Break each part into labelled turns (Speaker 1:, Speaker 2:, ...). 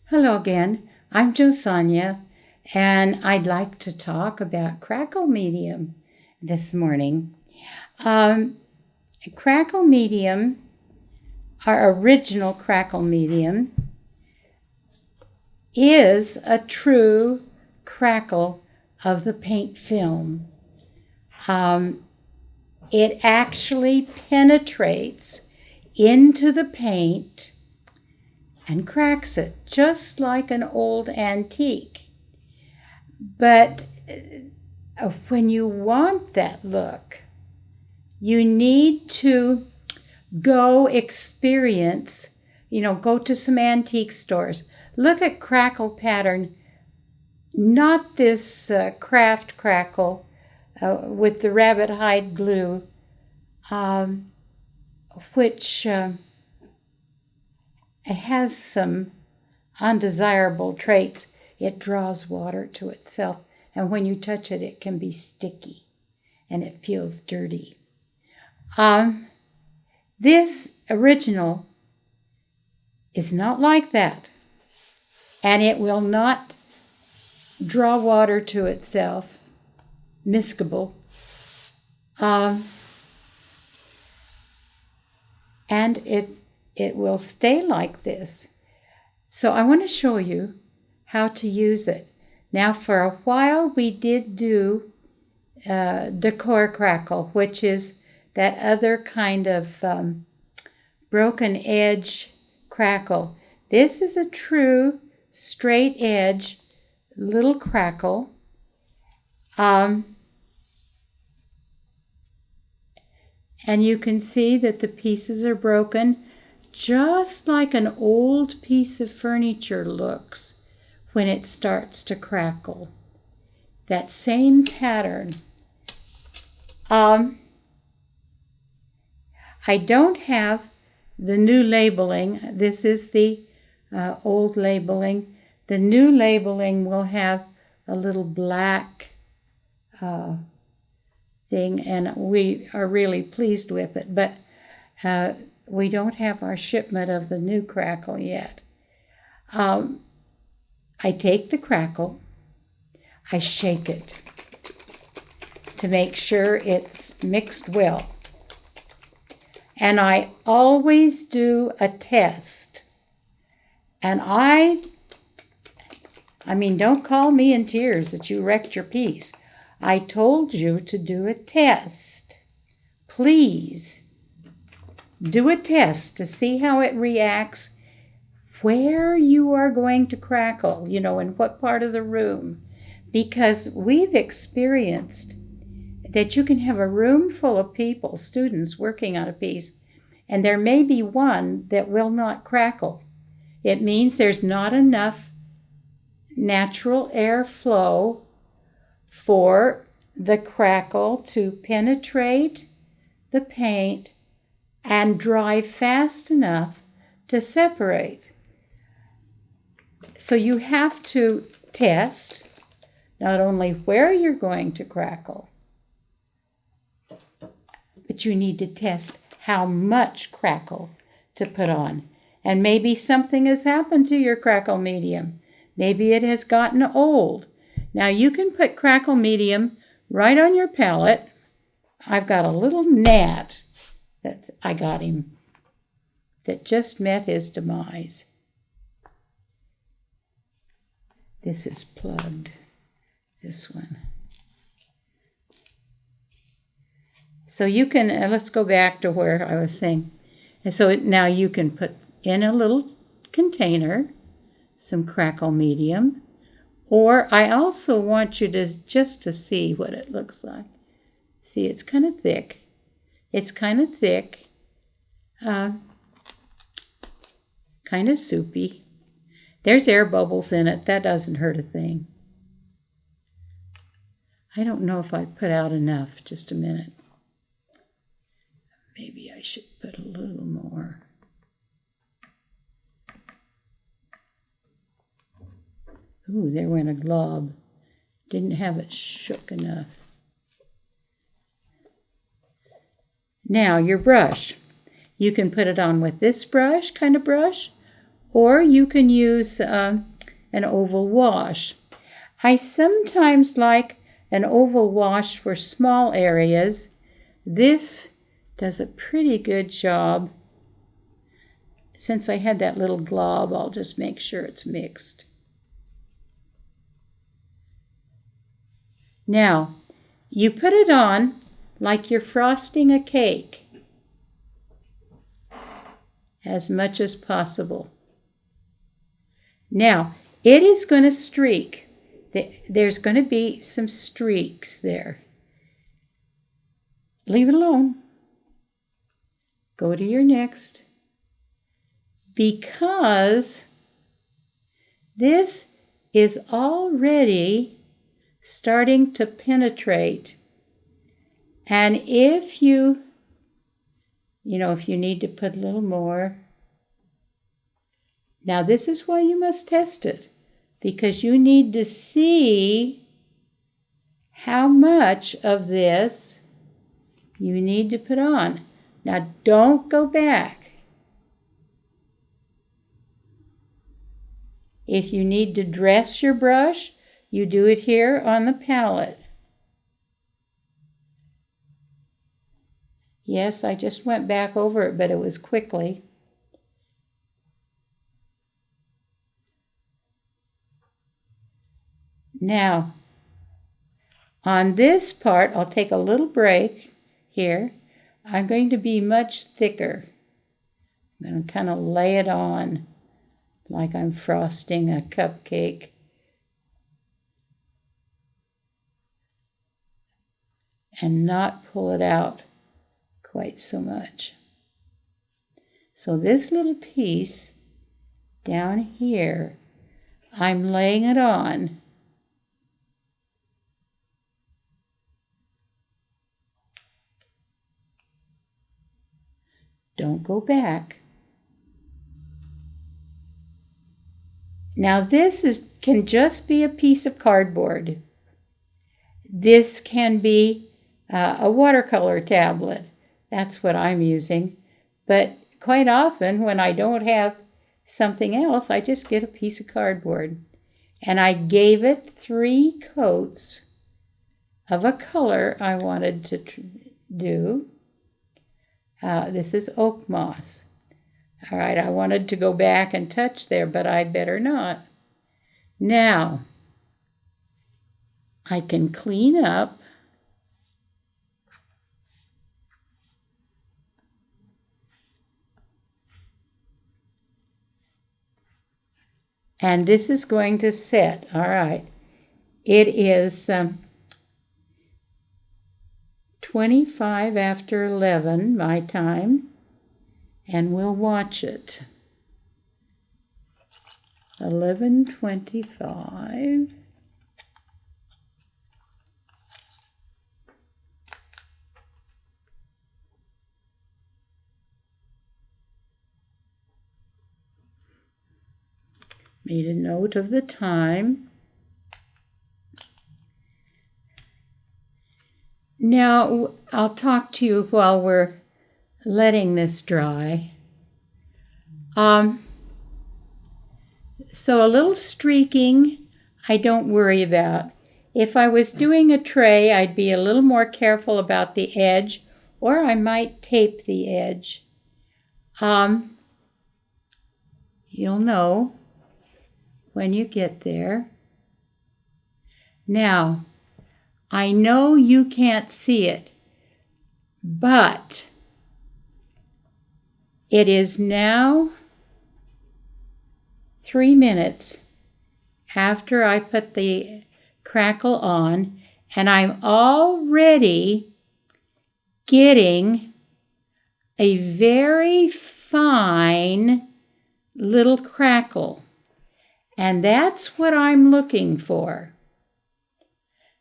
Speaker 1: Hello again. I'm Sonja, and I'd like to talk about Crackle medium this morning. Crackle medium, our original Crackle medium, is a true crackle of the paint film. It actually penetrates into the paint and cracks it, just like an old antique. But when you want that look, you need to go experience, go to some antique stores. Look at Crackle pattern, not this craft Crackle with the rabbit hide glue, which it has some undesirable traits. It draws water to itself, and when you touch it, it can be sticky, and it feels dirty. This original is not like that, and it will not draw water to itself. Miscible. And it will stay like this. So I want to show you how to use it. Now, for a while, we did do decor crackle, which is that other kind of broken edge crackle. This is a true straight edge little crackle. And you can see that the pieces are broken, just like an old piece of furniture looks when it starts to crackle. That same pattern. I don't have the new labeling. This is the old labeling. The new labeling will have a little black thing, and we are really pleased with it, but we don't have our shipment of the new crackle yet. I take the crackle, I shake it to make sure it's mixed well, and I always do a test. And I mean, don't call me in tears that you wrecked your piece. I told you to do a test. Please do a test to see how it reacts, where you are going to crackle, in what part of the room. Because we've experienced that you can have a room full of people, students working on a piece, and there may be one that will not crackle. It means there's not enough natural airflow for the crackle to penetrate the paint and dry fast enough to separate. So you have to test not only where you're going to crackle, but you need to test how much crackle to put on. And maybe something has happened to your crackle medium. Maybe it has gotten old. Now you can put crackle medium right on your palette. I've got a little gnat I got him that just met his demise. This is plugged, this one. So you can, let's go back to where I was saying. And so now you can put in a little container some crackle medium. Or I also want you to see what it looks like. See, it's kind of thick. It's kind of thick, kind of soupy. There's air bubbles in it. That doesn't hurt a thing. I don't know if I put out enough. Just a minute. Maybe I should put a little more. Ooh, there went a glob. Didn't have it shook enough. Now, your brush. You can put it on with this brush, kind of brush, or you can use an oval wash. I sometimes like an oval wash for small areas. This does a pretty good job. Since I had that little glob, I'll just make sure it's mixed. Now, you put it on like you're frosting a cake as much as possible. Now, it is going to streak. There's going to be some streaks there. Leave it alone. Go to your next. Because this is already starting to penetrate. And if you need to put a little more. Now this is why you must test it, because you need to see how much of this you need to put on. Now don't go back. If you need to dress your brush, you do it here on the palette. Yes, I just went back over it, but it was quickly. Now, on this part, I'll take a little break here. I'm going to be much thicker. I'm going to kind of lay it on like I'm frosting a cupcake. And not pull it out quite so much. So this little piece down here, I'm laying it on. Don't go back. Now this can just be a piece of cardboard. This can be a watercolor tablet. That's what I'm using. But quite often when I don't have something else, I just get a piece of cardboard. And I gave it 3 coats of a color I wanted to do. This is oak moss. All right, I wanted to go back and touch there, but I better not. Now, I can clean up. And this is going to set. All right. It is 25 after 11 my time. And we'll watch it. 11:25. Made a note of the time. Now, I'll talk to you while we're letting this dry. So a little streaking, I don't worry about. If I was doing a tray, I'd be a little more careful about the edge, or I might tape the edge. You'll know when you get there. Now, I know you can't see it, but it is now 3 minutes after I put the crackle on, and I'm already getting a very fine little crackle. And that's what I'm looking for.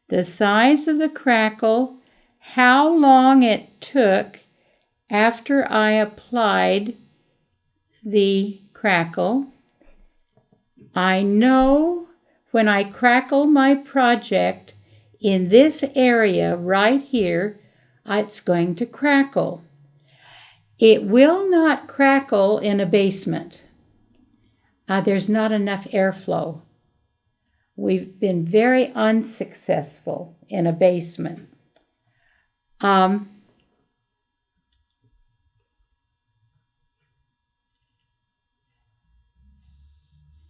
Speaker 1: The size of the crackle, how long it took after I applied the crackle. I know when I crackle my project in this area right here, it's going to crackle. It will not crackle in a basement. there's not enough airflow. We've been very unsuccessful in a basement.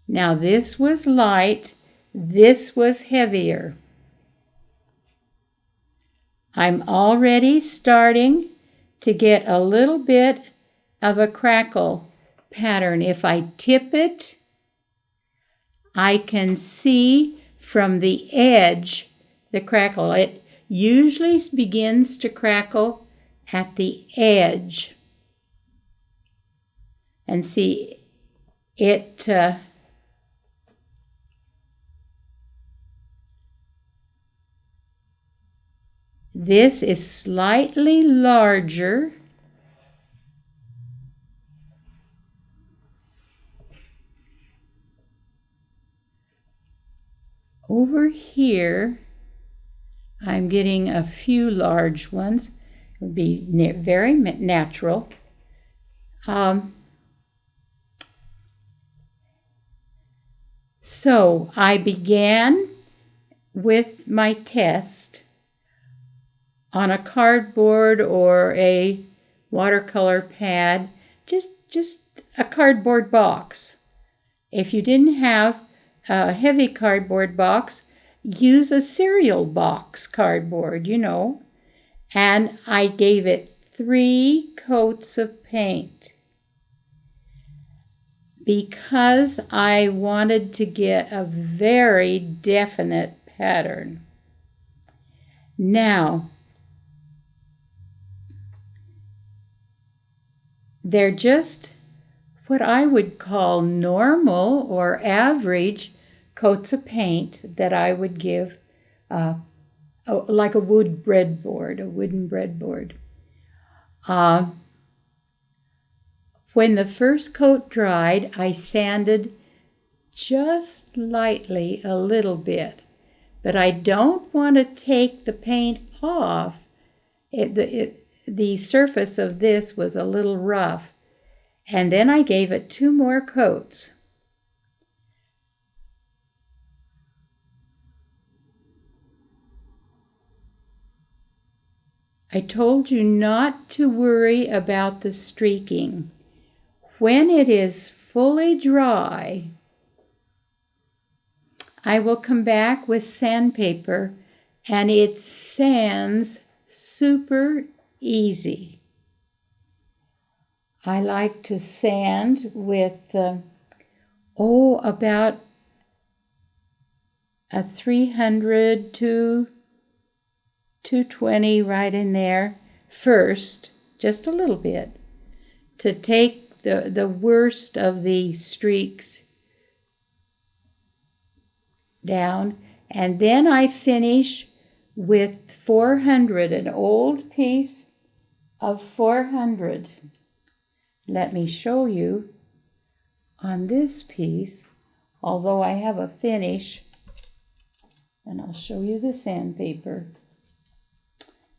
Speaker 1: Now this was light, this was heavier. I'm already starting to get a little bit of a crackle pattern. If I tip it, I can see from the edge the crackle. It usually begins to crackle at the edge. And see, it this is slightly larger. Over here, I'm getting a few large ones. It would be very natural. So I began with my test on a cardboard or a watercolor pad, just a cardboard box. If you didn't have a heavy cardboard box, use a cereal box cardboard, and I gave it 3 coats of paint because I wanted to get a very definite pattern. Now, they're just what I would call normal or average coats of paint that I would give like a wooden breadboard. When the first coat dried, I sanded just lightly a little bit, but I don't want to take the paint off. The surface of this was a little rough, and then I gave it 2 more coats. I told you not to worry about the streaking. When it is fully dry, I will come back with sandpaper, and it sands super easy. I like to sand with about a 300 to 220 right in there first, just a little bit, to take the worst of the streaks down. And then I finish with 400, an old piece of 400. Let me show you on this piece, although I have a finish, and I'll show you the sandpaper.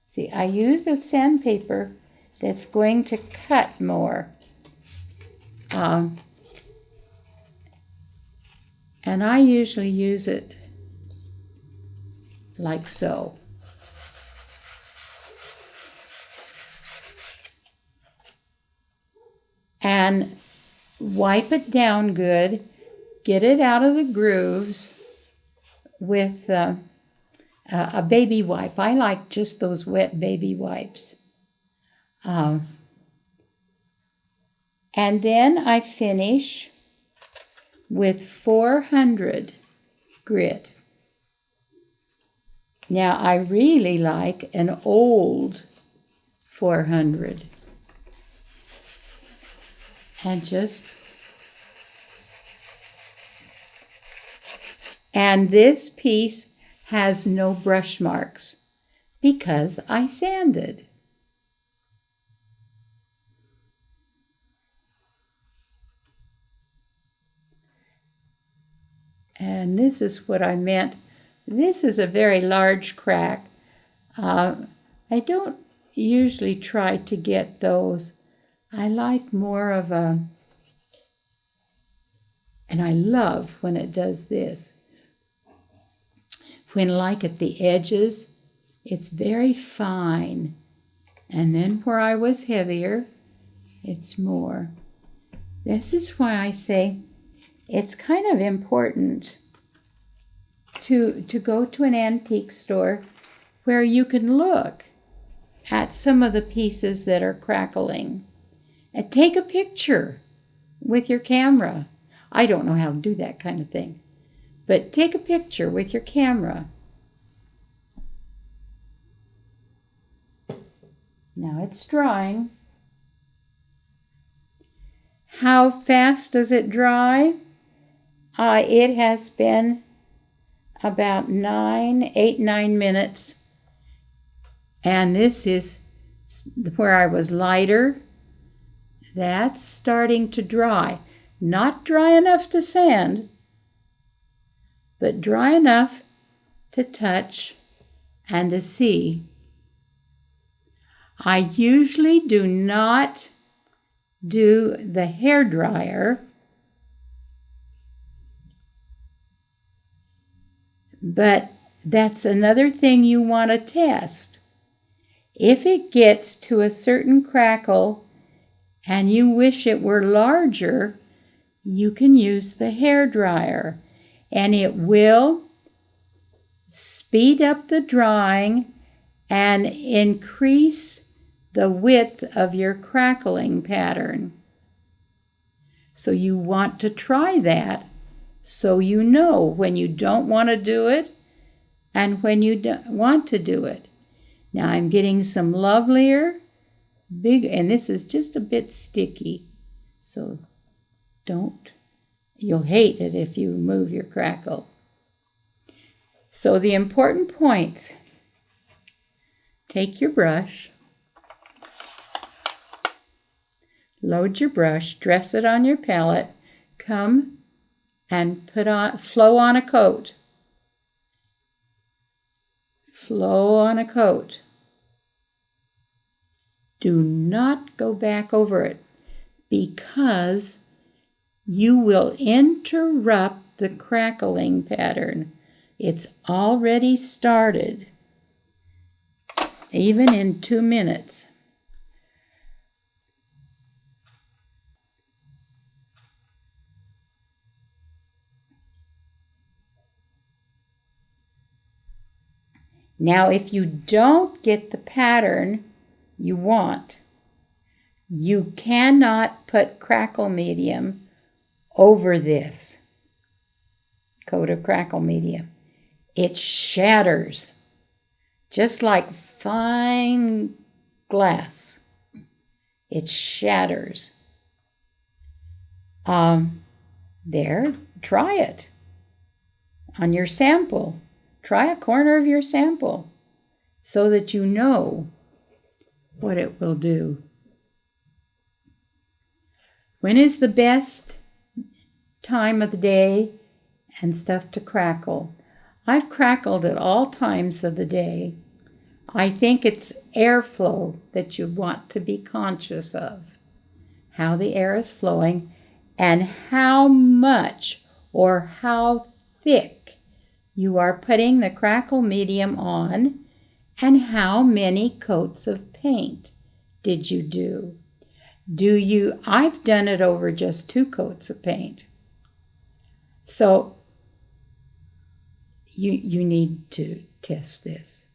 Speaker 1: See, I use a sandpaper that's going to cut more. And I usually use it like so. And wipe it down good, get it out of the grooves with a baby wipe. I like just those wet baby wipes. And then I finish with 400 grit. Now I really like an old 400. And this piece has no brush marks because I sanded. And this is what I meant. This is a very large crack. I don't usually try to get those. I like more of an And I love when it does this. When, like at the edges, it's very fine. And then where I was heavier, it's more. This is why I say it's kind of important to go to an antique store where you can look at some of the pieces that are crackling and take a picture with your camera. I don't know how to do that kind of thing, but take a picture with your camera. Now it's drying. How fast does it dry? It has been about 8-9 minutes. And this is where I was lighter. That's starting to dry. Not dry enough to sand, but dry enough to touch and to see. I usually do not do the hair dryer, but that's another thing you want to test. If it gets to a certain crackle and you wish it were larger, you can use the hair dryer, and it will speed up the drying and increase the width of your crackling pattern. So you want to try that so you know when you don't want to do it and when you want to do it. Now I'm getting some lovelier, big, and this is just a bit sticky, so you'll hate it if you move your crackle. So the important points: take your brush, load your brush, dress it on your palette, come and flow on a coat. Flow on a coat. Do not go back over it, because you will interrupt the crackling pattern. It's already started, even in 2 minutes. Now, if you don't get the pattern you want, you cannot put crackle medium over this coat of crackle medium. It shatters, just like fine glass. It shatters. There, try it on your sample. Try a corner of your sample so that you know what it will do. When is the best time of the day and stuff to crackle? I've crackled at all times of the day. I think it's airflow that you want to be conscious of. How the air is flowing and how much or how thick you are putting the crackle medium on, and how many coats of paint did you do? I've done it over just 2 coats of paint. So you need to test this.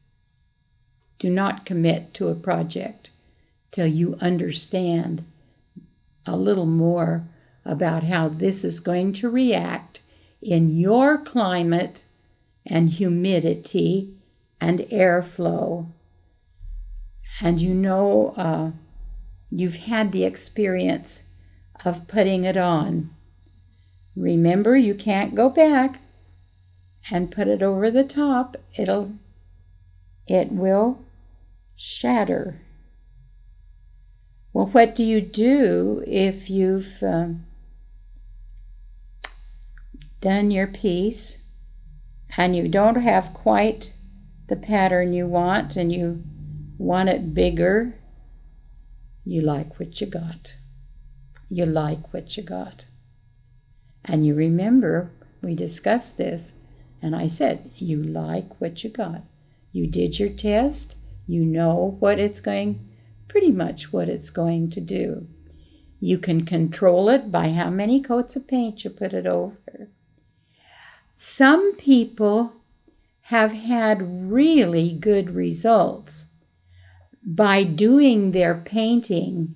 Speaker 1: Do not commit to a project till you understand a little more about how this is going to react in your climate and humidity and airflow. And you've had the experience of putting it on. Remember, you can't go back and put it over the top. It will shatter. Well, what do you do if you've done your piece and you don't have quite the pattern you want and you want it bigger? You like what you got. You like what you got. And you remember, we discussed this, and I said, you like what you got. You did your test. You know pretty much what it's going to do. You can control it by how many coats of paint you put it over. Some people have had really good results by doing their painting,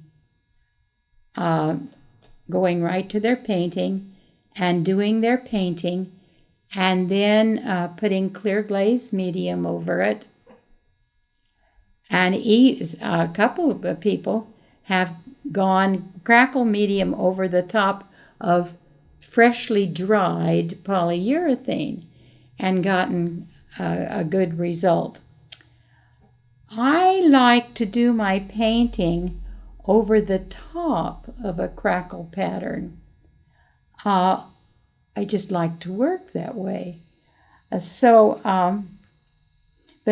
Speaker 1: going right to their painting and doing their painting, and then putting clear glaze medium over it. And a couple of people have gone Crackle medium over the top of freshly dried polyurethane and gotten a good result. I like to do my painting over the top of a Crackle pattern. I just like to work that way. But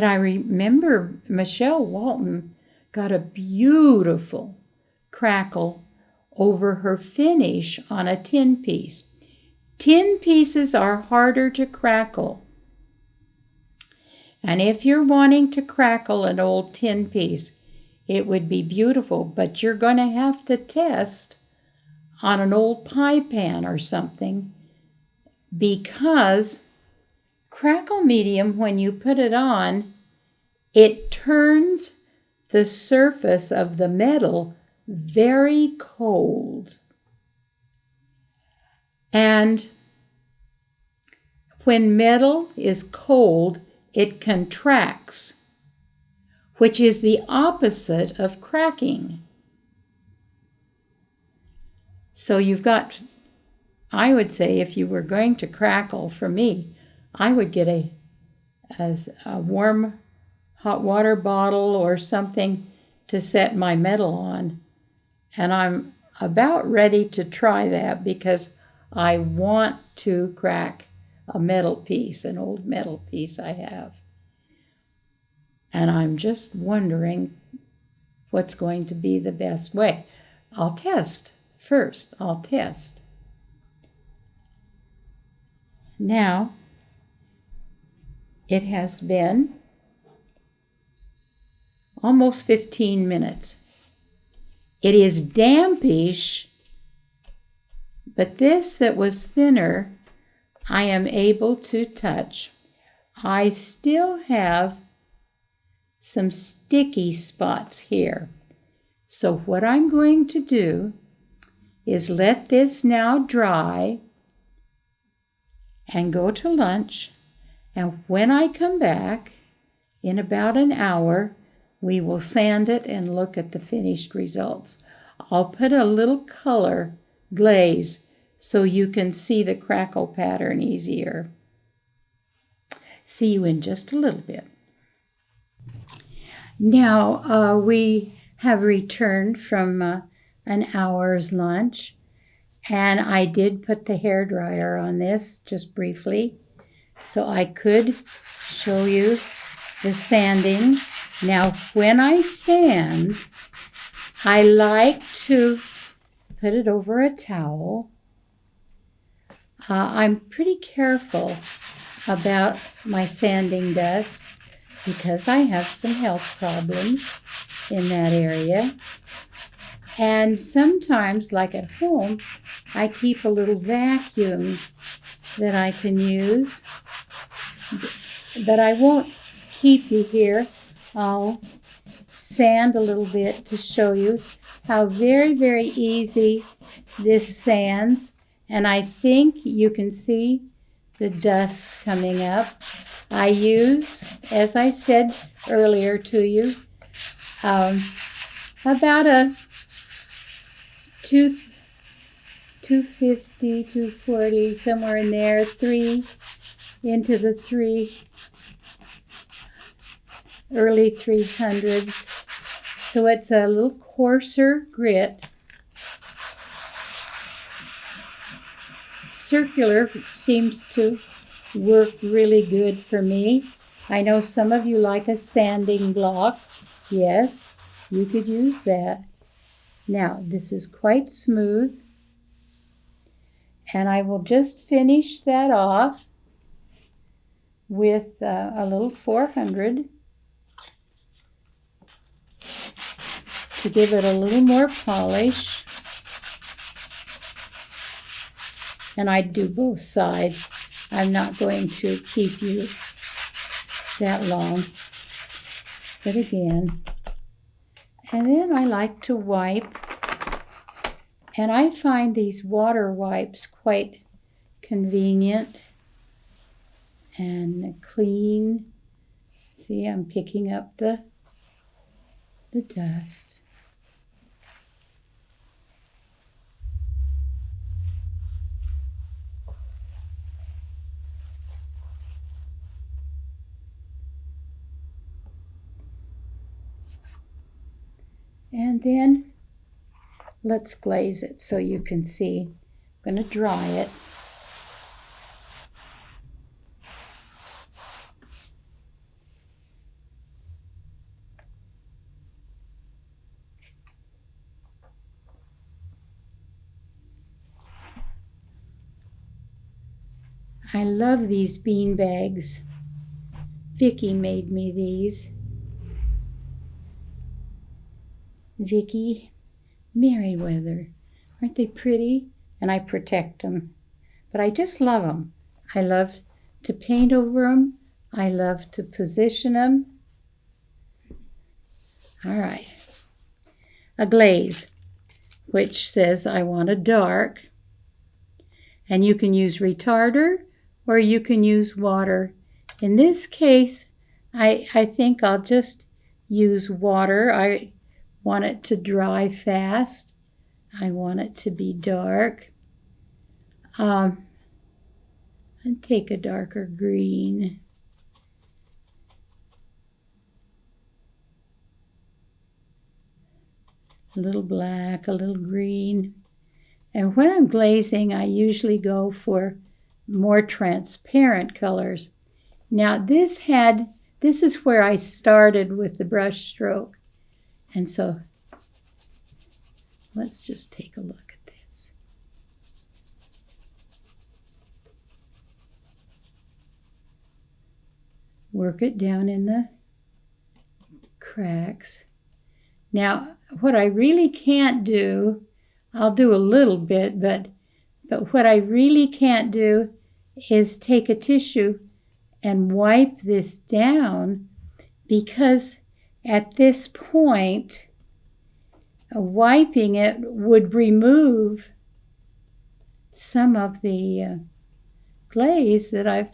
Speaker 1: I remember Michelle Walton got a beautiful Crackle over her finish on a tin piece. Tin pieces are harder to crackle. And if you're wanting to crackle an old tin piece, it would be beautiful, but you're going to have to test on an old pie pan or something, because Crackle medium, when you put it on, it turns the surface of the metal very cold. And when metal is cold, it contracts, which is the opposite of cracking. So I would say, if you were going to crackle, for me, I would get a warm hot water bottle or something to set my metal on. And I'm about ready to try that because I want to crack a metal piece, an old metal piece I have. And I'm just wondering what's going to be the best way. I'll test first. Now, it has been almost 15 minutes. It is dampish, but this that was thinner, I am able to touch. I still have some sticky spots here. So what I'm going to do is let this now dry and go to lunch. And when I come back in about an hour, we will sand it and look at the finished results. I'll put a little color glaze so you can see the Crackle pattern easier. See you in just a little bit. Now we have returned from an hour's lunch, and I did put the hairdryer on this just briefly so I could show you the sanding. Now, when I sand, I like to put it over a towel. I'm pretty careful about my sanding dust because I have some health problems in that area. And sometimes, like at home, I keep a little vacuum that I can use. But I won't keep you here. I'll sand a little bit to show you how very, very easy this sands. And I think you can see the dust coming up. I use, as I said earlier to you, about a 250, 240, somewhere in there, 3 into the 3, early 300s. So it's a little coarser grit. Circular seems to work really good for me. I know some of you like a sanding block. Yes, you could use that. Now, this is quite smooth. And I will just finish that off with a little 400 to give it a little more polish. And I do both sides. I'm not going to keep you that long. But again, and then I like to wipe. And I find these water wipes quite convenient and clean. See, I'm picking up the dust. And then let's glaze it so you can see. I'm going to dry it. I love these bean bags. Vicky made me these. Vicky Merriweather. Aren't they pretty? And I protect them. But I just love them. I love to paint over them. I love to position them. All right. A glaze, which says I want a dark. And you can use retarder or you can use water. In this case, I think I'll just use water. I want it to dry fast. I want it to be dark. And take a darker green. A little black, a little green. And when I'm glazing, I usually go for more transparent colors. Now this is where I started with the brush stroke. And so let's just take a look at this. Work it down in the cracks. Now, what I really can't do, I'll do a little bit, but what I really can't do is take a tissue and wipe this down, because at this point, wiping it would remove some of the glaze that I've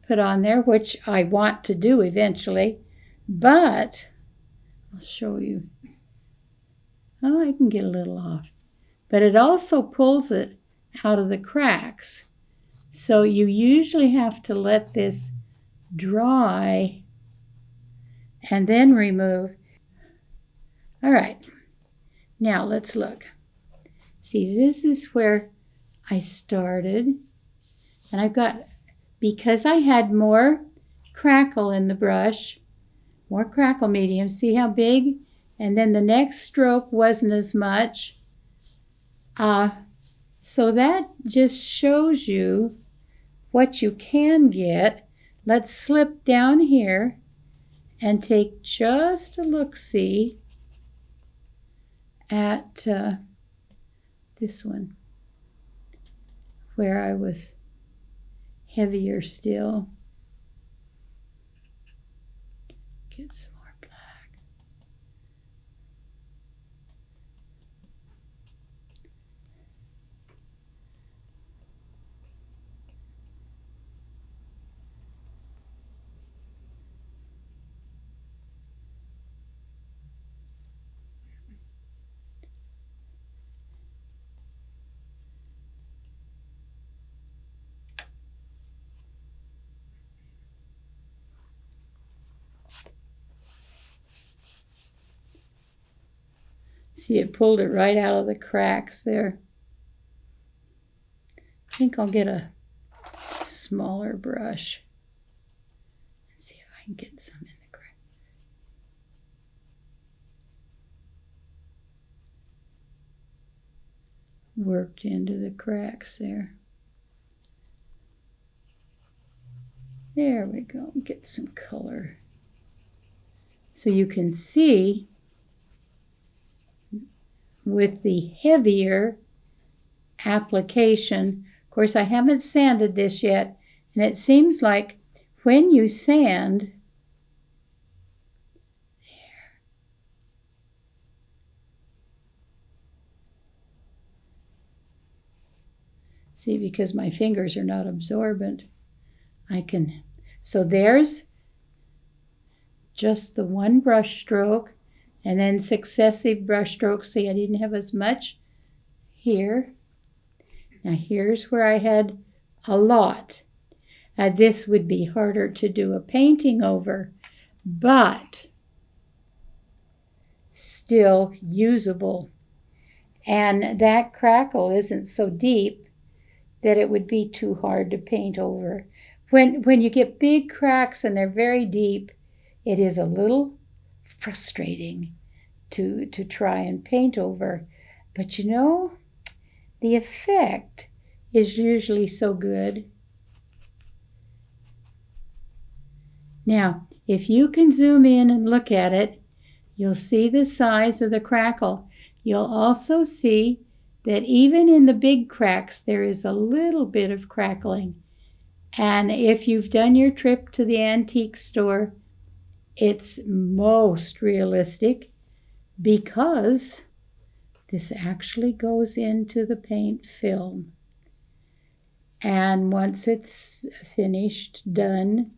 Speaker 1: put on there, which I want to do eventually, but I'll show you. Oh, I can get a little off. But it also pulls it out of the cracks. So you usually have to let this dry and then remove. All right, now let's look. See, this is where I started. And I've got, because I had more Crackle in the brush, more Crackle medium, see how big? And then the next stroke wasn't as much. So that just shows you what you can get. Let's slip down here and take just a look-see at this one, where I was heavier still. Get some more black. See, it pulled it right out of the cracks there. I think I'll get a smaller brush and see if I can get some in the crack. Worked into the cracks there. There we go. Get some color. So you can see with the heavier application, of course I haven't sanded this yet, and it seems like when you sand, see, because my fingers are not absorbent, so there's just the one brush stroke and then successive brush strokes. See, I didn't have as much here. Now here's where I had a lot. This would be harder to do a painting over, but still usable. And that crackle isn't so deep that it would be too hard to paint over. When you get big cracks and they're very deep, it is a little frustrating to try and paint over. But you know, the effect is usually so good. Now, if you can zoom in and look at it, you'll see the size of the crackle. You'll also see that even in the big cracks, there is a little bit of crackling. And if you've done your trip to the antique store, it's most realistic because this actually goes into the paint film. And once it's finished, done,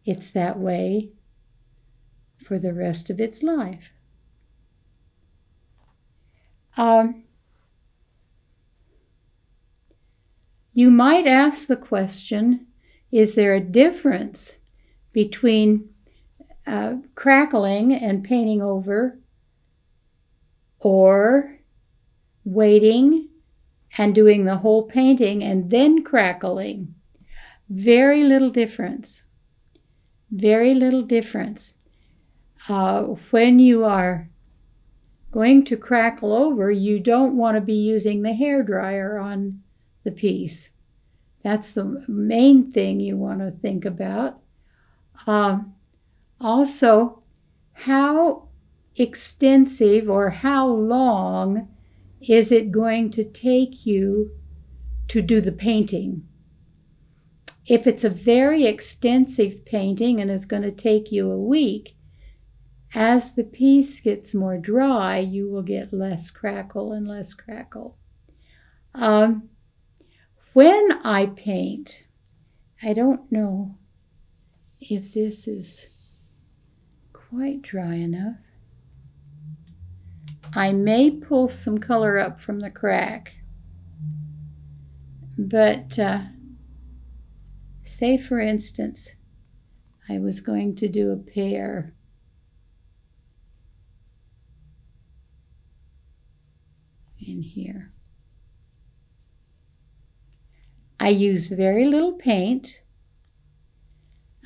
Speaker 1: it's that way for the rest of its life. You might ask the question, is there a difference between crackling and painting over, or waiting and doing the whole painting and then crackling? Very little difference. Very little difference. When you are going to crackle over, you don't want to be using the hairdryer on the piece. That's the main thing you want to think about. Also, how extensive or how long is it going to take you to do the painting? If it's a very extensive painting and it's going to take you a week, as the piece gets more dry, you will get less crackle and less crackle. When I paint, I don't know if this is quite dry enough. I may pull some color up from the crack, but say for instance, I was going to do a pear. In here. I use very little paint.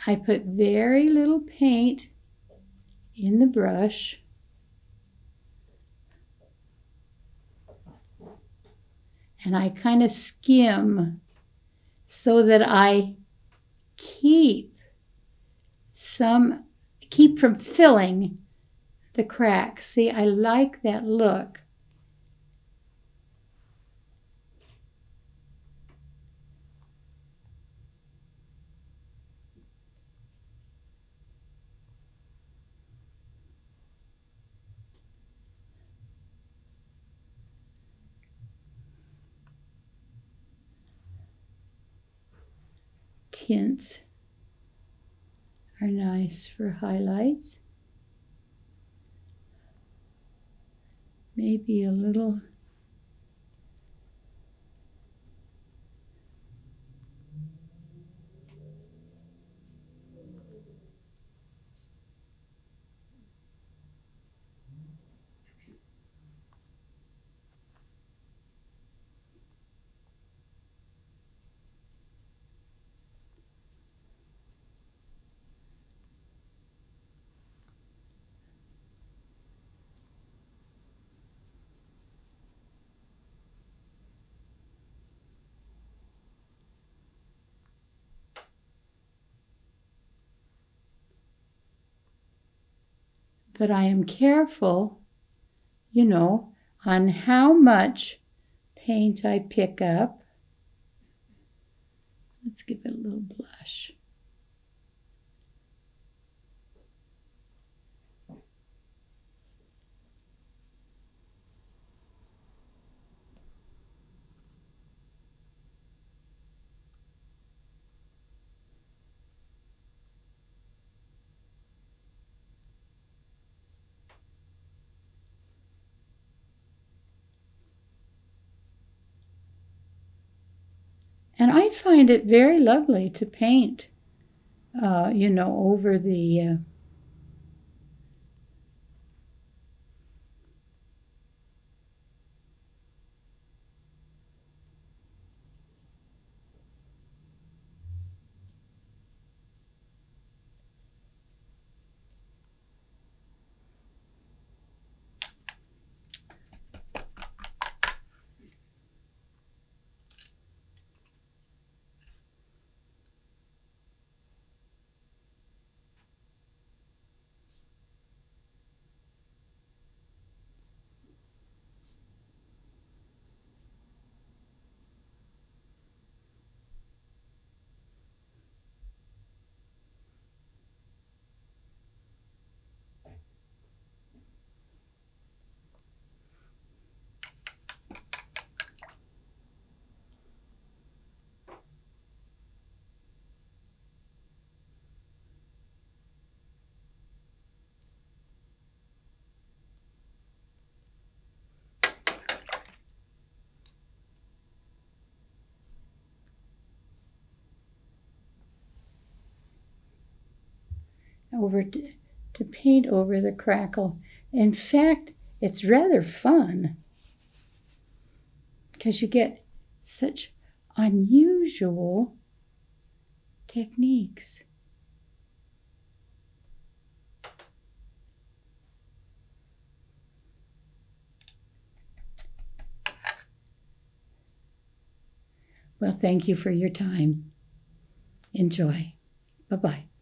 Speaker 1: I put very little paint in the brush. And I kind of skim so that I keep from filling the cracks. See, I like that look. Tints are nice for highlights. Maybe a little but I am careful, on how much paint I pick up. Let's give it a little blush. And I find it very lovely to paint, over the to paint over the crackle. In fact, it's rather fun because you get such unusual techniques. Well, thank you for your time. Enjoy. Bye-bye.